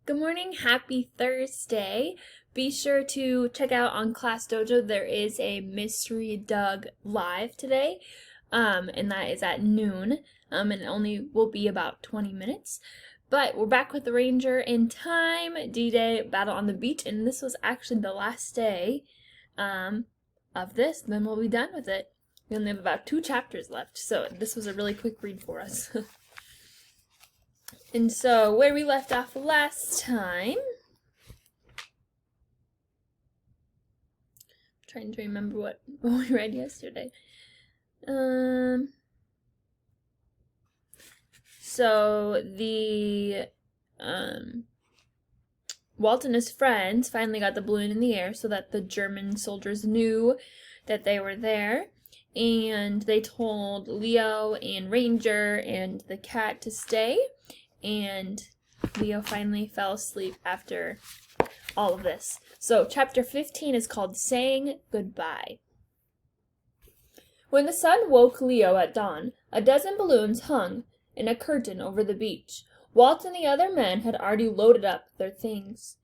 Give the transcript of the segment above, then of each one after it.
Good morning, happy Thursday. Be sure to check out on Class Dojo. There is a Mystery Doug live today, and that is at noon, and it only will be about 20 minutes. But we're back with the Ranger in time, D-Day, Battle on the Beach, and this was actually the last day of this. Then we'll be done with it. We only have about 2 chapters left, so this was a really quick read for us. And so, where we left off last time, I'm trying to remember what we read yesterday. So the Walt and his friends finally got the balloon in the air so that the German soldiers knew that they were there, and they told Leo and Ranger and the cat to stay. And Leo finally fell asleep after all of this. So chapter 15 is called Saying Goodbye. When the sun woke Leo at dawn, a dozen balloons hung in a curtain over the beach. Walt and the other men had already loaded up their things.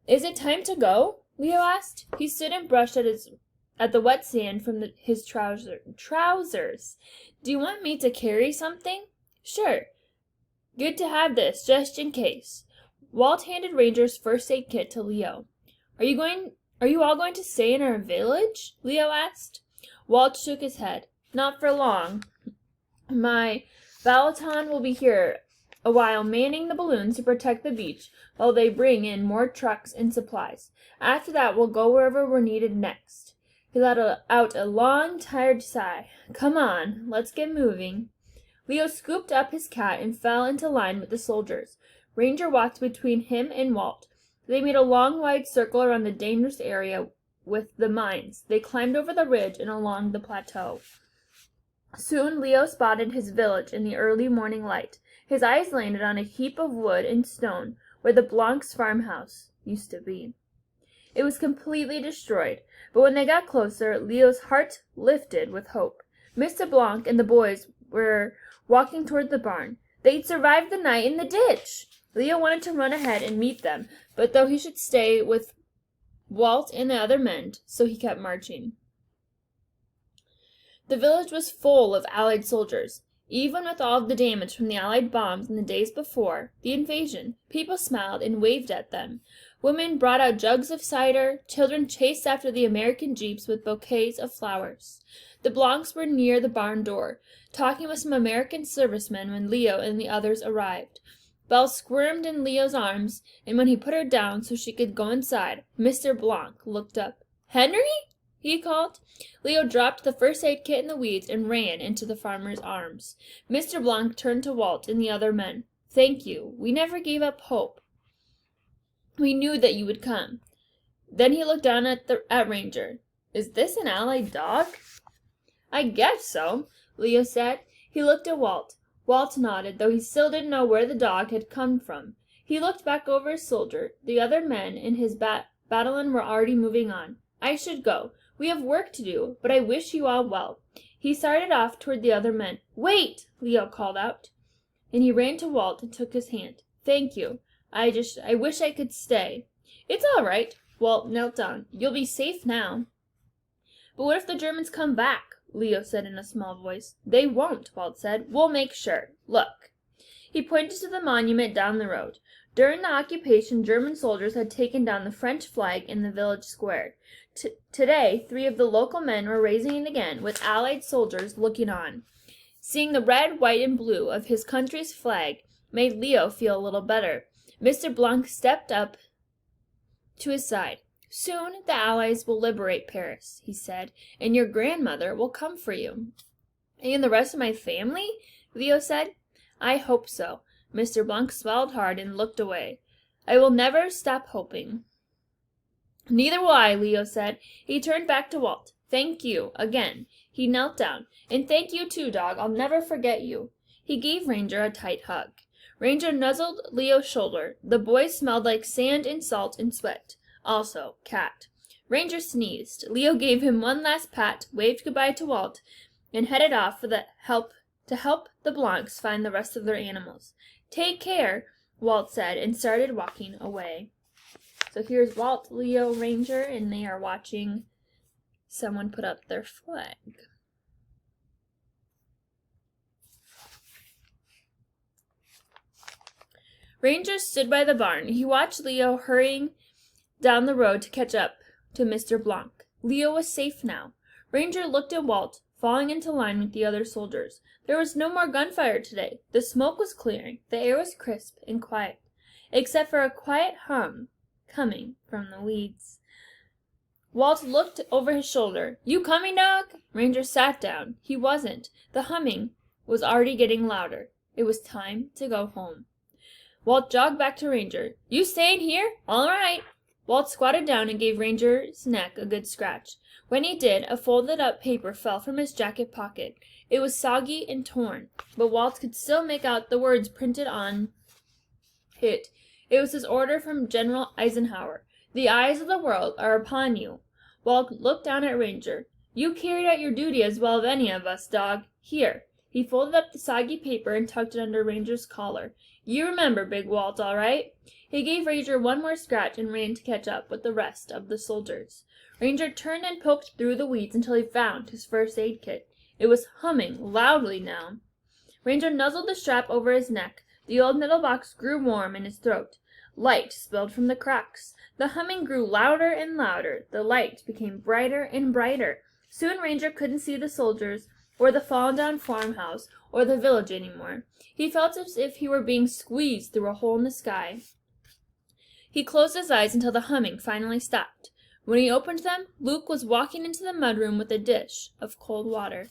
"Is it time to go?" Leo asked. He stood and brushed at the wet sand from his trousers. "Do you want me to carry something?" "Sure. Good to have this, just in case." Walt handed Ranger's first aid kit to Leo. Are you all going to stay in our village?" Leo asked. Walt shook his head. "Not for long. My Balaton will be here a while manning the balloons to protect the beach while they bring in more trucks and supplies. After that, we'll go wherever we're needed next." He let out a long, tired sigh. "Come on, let's get moving." Leo scooped up his cat and fell into line with the soldiers. Ranger walked between him and Walt. They made a long, wide circle around the dangerous area with the mines. They climbed over the ridge and along the plateau. Soon Leo spotted his village in the early morning light. His eyes landed on a heap of wood and stone where the Blancs' farmhouse used to be. It was completely destroyed, but when they got closer, Leo's heart lifted with hope. Mr. Blanc and the boys were walking toward the barn. They'd survived the night in the ditch. Leo wanted to run ahead and meet them, but though he should stay with Walt and the other men, so he kept marching. The village was full of Allied soldiers. Even with all of the damage from the Allied bombs in the days before the invasion, people smiled and waved at them. Women brought out jugs of cider. Children chased after the American jeeps with bouquets of flowers. The Blancs were near the barn door, talking with some American servicemen when Leo and the others arrived. Belle squirmed in Leo's arms, and when he put her down so she could go inside, Mr. Blanc looked up. "Henry?" he called. Leo dropped the first aid kit in the weeds and ran into the farmer's arms. Mr. Blanc turned to Walt and the other men. "Thank you. We never gave up hope. We knew that you would come." Then he looked down at Ranger. "Is this an Allied dog?" "I guess so," Leo said. He looked at Walt. Walt nodded, though he still didn't know where the dog had come from. He looked back over his shoulder. The other men in his battalion were already moving on. "I should go. We have work to do, but I wish you all well." He started off toward the other men. "Wait!" Leo called out, and he ran to Walt and took his hand. "Thank you. I wish I could stay." "It's all right." Walt knelt down. "You'll be safe now." "But what if the Germans come back?" Leo said in a small voice. "They won't," Walt said. "We'll make sure. Look." He pointed to the monument down the road. During the occupation, German soldiers had taken down the French flag in the village square. Today, 3 of the local men were raising it again, with Allied soldiers looking on. Seeing the red, white, and blue of his country's flag made Leo feel a little better. Mr. Blanc stepped up to his side. "Soon the Allies will liberate Paris," he said, "and your grandmother will come for you." "And the rest of my family?" Leo said. "I hope so." Mr. Blanc swallowed hard and looked away. "I will never stop hoping." "Neither will I," Leo said. He turned back to Walt. "Thank you, again." He knelt down. "And thank you too, dog. I'll never forget you." He gave Ranger a tight hug. Ranger nuzzled Leo's shoulder. The boy smelled like sand and salt and sweat. Also, cat. Ranger sneezed. Leo gave him one last pat, waved goodbye to Walt, and headed off to help the Blancs find the rest of their animals. "Take care," Walt said, and started walking away. So here's Walt, Leo, Ranger, and they are watching someone put up their flag. Ranger stood by the barn. He watched Leo hurrying down the road to catch up to Mr. Blanc. Leo was safe now. Ranger looked at Walt, falling into line with the other soldiers. There was no more gunfire today. The smoke was clearing. The air was crisp and quiet, except for a quiet hum coming from the weeds. Walt looked over his shoulder. "You coming, dog?" Ranger sat down. He wasn't. The humming was already getting louder. It was time to go home. Walt jogged back to Ranger. "You staying here? All right." Walt squatted down and gave Ranger's neck a good scratch. When he did, a folded-up paper fell from his jacket pocket. It was soggy and torn, but Walt could still make out the words printed on it. It was his order from General Eisenhower. "The eyes of the world are upon you." Walt looked down at Ranger. "You carried out your duty as well as any of us, dog. Here." He folded up the soggy paper and tucked it under Ranger's collar. "You remember, Big Walt, all right?" He gave Ranger one more scratch and ran to catch up with the rest of the soldiers. Ranger turned and poked through the weeds until he found his first aid kit. It was humming loudly now. Ranger nuzzled the strap over his neck. The old metal box grew warm in his throat. Light spilled from the cracks. The humming grew louder and louder. The light became brighter and brighter. Soon Ranger couldn't see the soldiers, or the fallen-down farmhouse, or the village anymore. He felt as if he were being squeezed through a hole in the sky. He closed his eyes until the humming finally stopped. When he opened them, Luke was walking into the mudroom with a dish of cold water.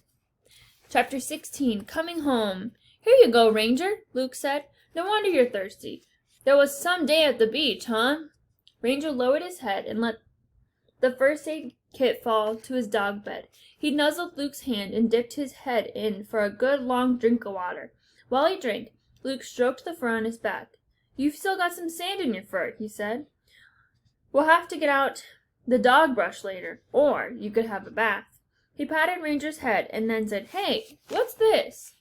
Chapter 16, Coming Home. "Here you go, Ranger," Luke said. "No wonder you're thirsty. There was some day at the beach, huh?" Ranger lowered his head and let the first aid kit fall to his dog bed. He nuzzled Luke's hand and dipped his head in for a good long drink of water. While he drank, Luke stroked the fur on his back. "You've still got some sand in your fur," he said. "We'll have to get out the dog brush later, or you could have a bath." He patted Ranger's head and then said, "Hey, what's this?"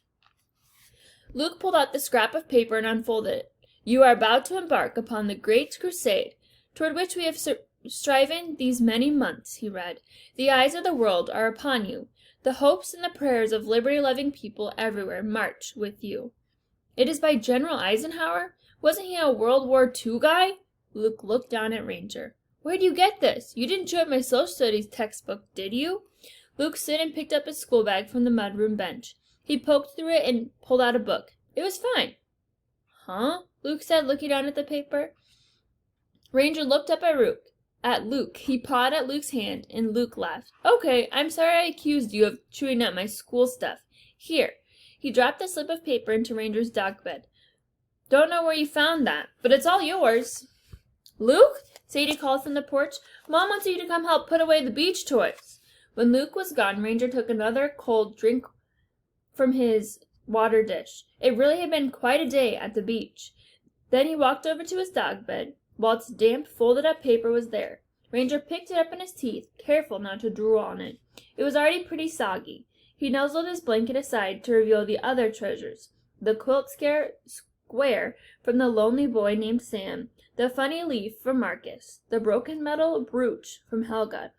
Luke pulled out the scrap of paper and unfolded it. "You are about to embark upon the great crusade toward which we have striven these many months," he read. "The eyes of the world are upon you. The hopes and the prayers of liberty-loving people everywhere march with you." "It is by General Eisenhower? Wasn't he a World War II guy?" Luke looked down at Ranger. "Where'd you get this? You didn't chew up my social studies textbook, did you?" Luke stood and picked up his school bag from the mudroom bench. He poked through it and pulled out a book. It was fine. "Huh?" Luke said, looking down at the paper. Ranger looked up at Luke. He pawed at Luke's hand, and Luke laughed. "Okay, I'm sorry I accused you of chewing up my school stuff. Here." He dropped the slip of paper into Ranger's dog bed. "Don't know where you found that, but it's all yours." "Luke," Sadie called from the porch, "Mom wants you to come help put away the beach toys." When Luke was gone, Ranger took another cold drink from his water dish. It really had been quite a day at the beach. Then he walked over to his dog bed. Walt's damp, folded-up paper was there. Ranger picked it up in his teeth, careful not to drool on it. It was already pretty soggy. He nuzzled his blanket aside to reveal the other treasures: the quilt square from the lonely boy named Sam, the funny leaf from Marcus, the broken metal brooch from Helga,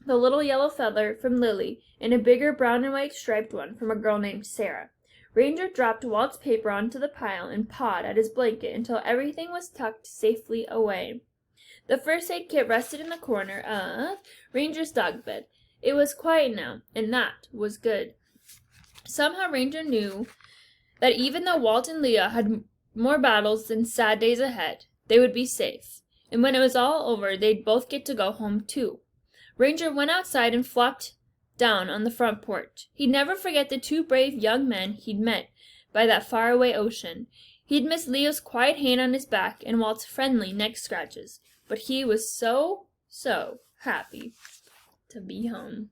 the little yellow feather from Lily, and a bigger brown and white striped one from a girl named Sarah. Ranger dropped Walt's paper onto the pile and pawed at his blanket until everything was tucked safely away. The first aid kit rested in the corner of Ranger's dog bed. It was quiet now, and that was good. Somehow Ranger knew that even though Walt and Leah had more battles and sad days ahead, they would be safe. And when it was all over, they'd both get to go home, too. Ranger went outside and flopped down on the front porch. He'd never forget the two brave young men he'd met by that faraway ocean. He'd miss Leo's quiet hand on his back and Walt's friendly neck scratches. But he was so happy to be home.